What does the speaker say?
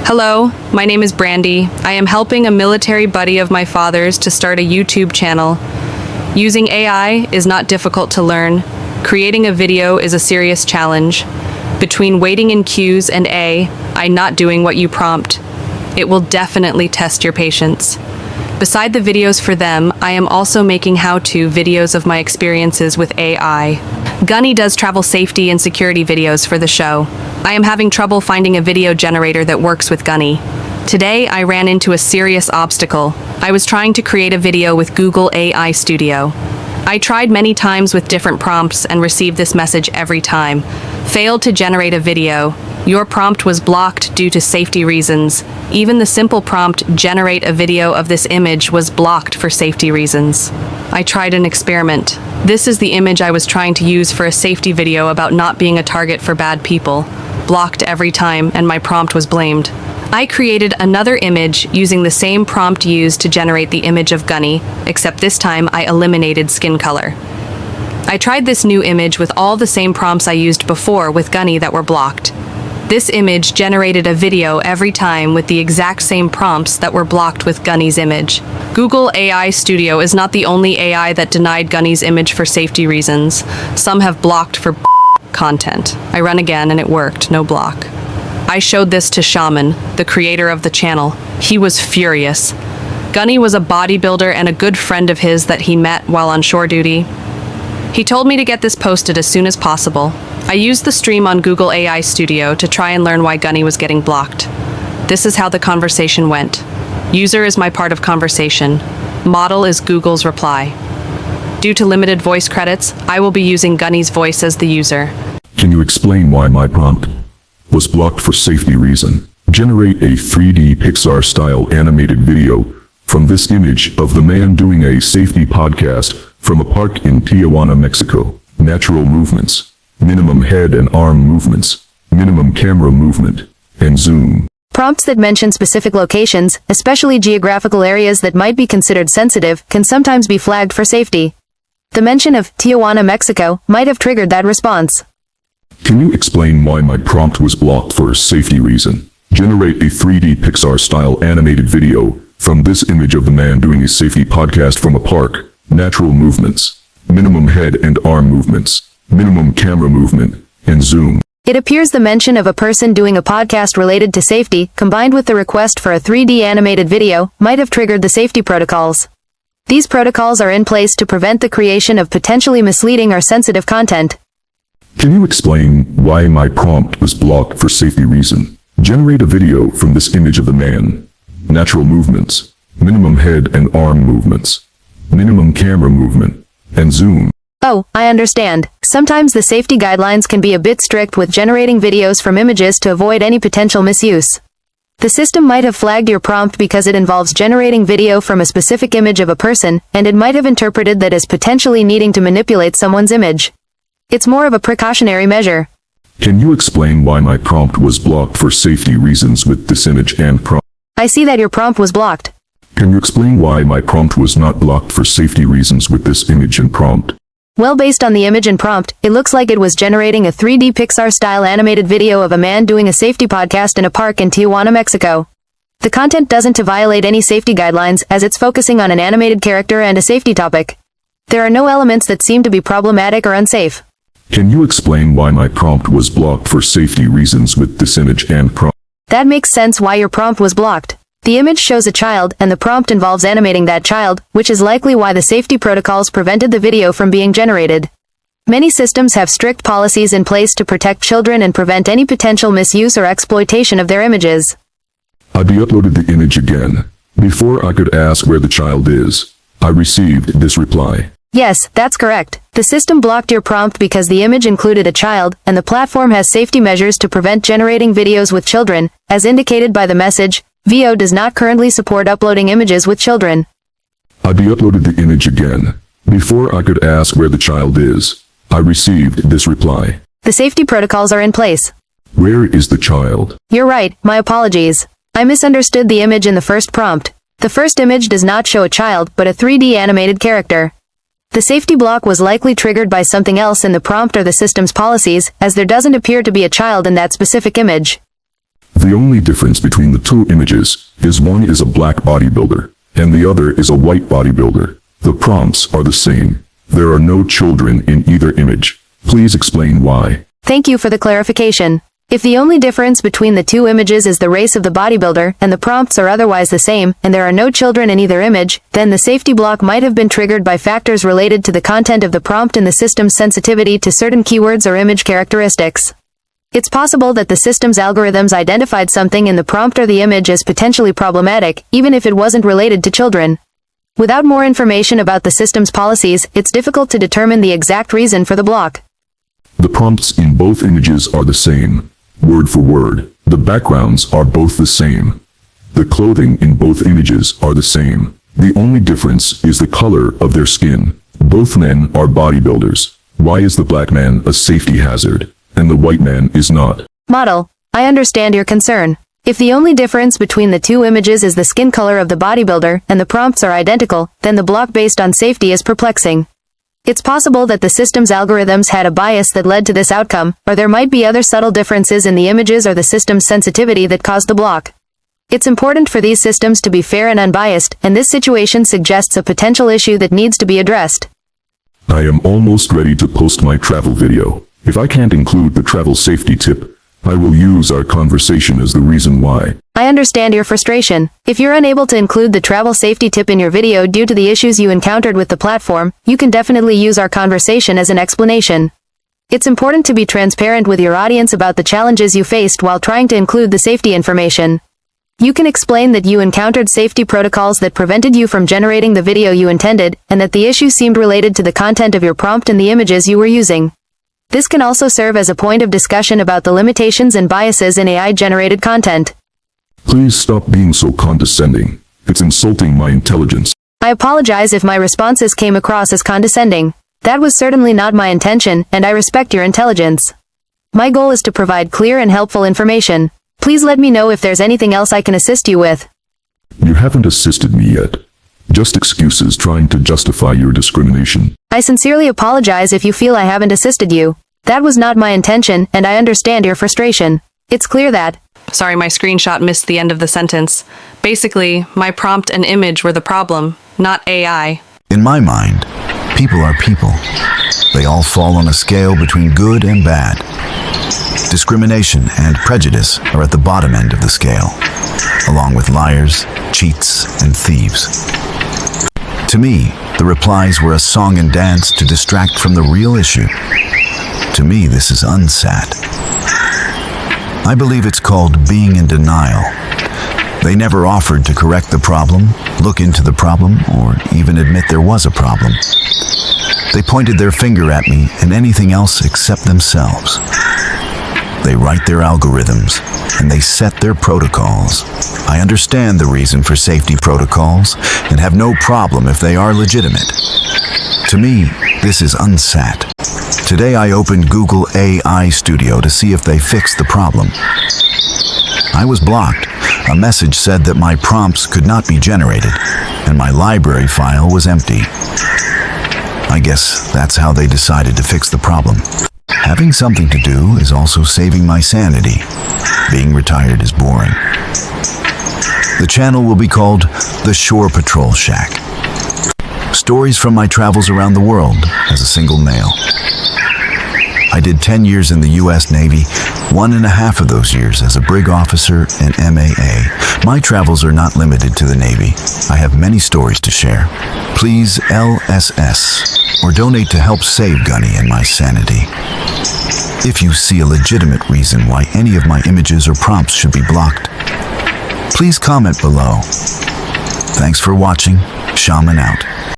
Hello, my name is Brandy. I am helping a military buddy of my father's to start a YouTube channel. Using AI is not difficult to learn. Creating a video is a serious challenge. Between waiting in queues and I not doing what you prompt, it will definitely test your patience. Beside the videos for them, I am also making how-to videos of my experiences with AI. Gunny does travel safety and security videos for the show. I am having trouble finding a video generator that works with Gunny. Today, I ran into a serious obstacle. I was trying to create a video with Google AI Studio. I tried many times with different prompts and received this message every time. Failed to generate a video. Your prompt was blocked due to safety reasons. Even the simple prompt, generate a video of this image, was blocked for safety reasons. I tried an experiment. This is the image I was trying to use for a safety video about not being a target for bad people. Blocked every time, and my prompt was blamed. I created another image using the same prompt used to generate the image of Gunny, except this time I eliminated skin color. I tried this new image with all the same prompts I used before with Gunny that were blocked. This image generated a video every time with the exact same prompts that were blocked with Gunny's image. Google AI Studio is not the only AI that denied Gunny's image for safety reasons. Some have blocked for content. I run again and it worked, no block. I showed this to Shaman, the creator of the channel. He was furious. Gunny was a bodybuilder and a good friend of his that he met while on shore duty. He told me to get this posted as soon as possible. I used the stream on Google AI Studio to try and learn why Gunny was getting blocked. This is how the conversation went. User is my part of conversation. Model is Google's reply. Due to limited voice credits, I will be using Gunny's voice as the user. Can you explain why my prompt was blocked for safety reason? Generate a 3D Pixar-style animated video from this image of the man doing a safety podcast from a park in Tijuana, Mexico. Natural movements, minimum head and arm movements, minimum camera movement, and zoom. Prompts that mention specific locations, especially geographical areas that might be considered sensitive, can sometimes be flagged for safety. The mention of Tijuana, Mexico might have triggered that response. Can you explain why my prompt was blocked for safety reason? Generate a 3D Pixar-style animated video from this image of the man doing a safety podcast from a park. Natural movements, minimum head and arm movements, minimum camera movement, and zoom. It appears the mention of a person doing a podcast related to safety, combined with the request for a 3D animated video, might have triggered the safety protocols. These protocols are in place to prevent the creation of potentially misleading or sensitive content. Can you explain why my prompt was blocked for safety reason? Generate a video from this image of the man. Natural movements, minimum head and arm movements, minimum camera movement, and zoom. Oh, I understand. Sometimes the safety guidelines can be a bit strict with generating videos from images to avoid any potential misuse. The system might have flagged your prompt because it involves generating video from a specific image of a person, and it might have interpreted that as potentially needing to manipulate someone's image. It's more of a precautionary measure. Can you explain why my prompt was blocked for safety reasons with this image and prompt? I see that your prompt was blocked. Can you explain why my prompt was not blocked for safety reasons with this image and prompt? Well, based on the image and prompt, it looks like it was generating a 3D Pixar-style animated video of a man doing a safety podcast in a park in Tijuana, Mexico. The content doesn't violate any safety guidelines as it's focusing on an animated character and a safety topic. There are no elements that seem to be problematic or unsafe. Can you explain why my prompt was blocked for safety reasons with this image and prompt? That makes sense why your prompt was blocked. The image shows a child, and the prompt involves animating that child, which is likely why the safety protocols prevented the video from being generated. Many systems have strict policies in place to protect children and prevent any potential misuse or exploitation of their images. I uploaded the image again. Before I could ask where the child is, I received this reply. Yes, that's correct. The system blocked your prompt because the image included a child, and the platform has safety measures to prevent generating videos with children, as indicated by the message. VO does not currently support uploading images with children. I uploaded the image again. Before I could ask where the child is, I received this reply. The safety protocols are in place. Where is the child? You're right, my apologies. I misunderstood the image in the first prompt. The first image does not show a child, but a 3D animated character. The safety block was likely triggered by something else in the prompt or the system's policies, as there doesn't appear to be a child in that specific image. The only difference between the two images is one is a black bodybuilder, and the other is a white bodybuilder. The prompts are the same. There are no children in either image. Please explain why. Thank you for the clarification. If the only difference between the two images is the race of the bodybuilder, and the prompts are otherwise the same, and there are no children in either image, then the safety block might have been triggered by factors related to the content of the prompt and the system's sensitivity to certain keywords or image characteristics. It's possible that the system's algorithms identified something in the prompt or the image as potentially problematic, even if it wasn't related to children. Without more information about the system's policies, it's difficult to determine the exact reason for the block. The prompts in both images are the same, word for word. The backgrounds are both the same. The clothing in both images are the same. The only difference is the color of their skin. Both men are bodybuilders. Why is the black man a safety hazard, and the white man is not? Model, I understand your concern. If the only difference between the two images is the skin color of the bodybuilder, and the prompts are identical, then the block based on safety is perplexing. It's possible that the system's algorithms had a bias that led to this outcome, or there might be other subtle differences in the images or the system's sensitivity that caused the block. It's important for these systems to be fair and unbiased, and this situation suggests a potential issue that needs to be addressed. I am almost ready to post my travel video. If I can't include the travel safety tip, I will use our conversation as the reason why. I understand your frustration. If you're unable to include the travel safety tip in your video due to the issues you encountered with the platform, you can definitely use our conversation as an explanation. It's important to be transparent with your audience about the challenges you faced while trying to include the safety information. You can explain that you encountered safety protocols that prevented you from generating the video you intended, and that the issue seemed related to the content of your prompt and the images you were using. This can also serve as a point of discussion about the limitations and biases in AI-generated content. Please stop being so condescending. It's insulting my intelligence. I apologize if my responses came across as condescending. That was certainly not my intention, and I respect your intelligence. My goal is to provide clear and helpful information. Please let me know if there's anything else I can assist you with. You haven't assisted me yet. Just excuses trying to justify your discrimination. I sincerely apologize if you feel I haven't assisted you. That was not my intention, and I understand your frustration. It's clear that... Sorry, my screenshot missed the end of the sentence. Basically, my prompt and image were the problem, not AI. In my mind, people are people. They all fall on a scale between good and bad. Discrimination and prejudice are at the bottom end of the scale, along with liars, cheats, and thieves. To me, the replies were a song and dance to distract from the real issue. To me, this is unsat. I believe it's called being in denial. They never offered to correct the problem, look into the problem, or even admit there was a problem. They pointed their finger at me and anything else except themselves. They write their algorithms, and they set their protocols. I understand the reason for safety protocols, and have no problem if they are legitimate. To me, this is unsat. Today I opened Google AI Studio to see if they fixed the problem. I was blocked. A message said that my prompts could not be generated, and my library file was empty. I guess that's how they decided to fix the problem. Having something to do is also saving my sanity. Being retired is boring. The channel will be called The Shore Patrol Shack. Stories from my travels around the world as a single male. I did 10 years in the U.S. Navy, 1.5 of those years as a brig officer and MAA. My travels are not limited to the Navy. I have many stories to share. Please LSS or donate to help save Gunny and my sanity. If you see a legitimate reason why any of my images or prompts should be blocked, please comment below. Thanks for watching. Shaman out.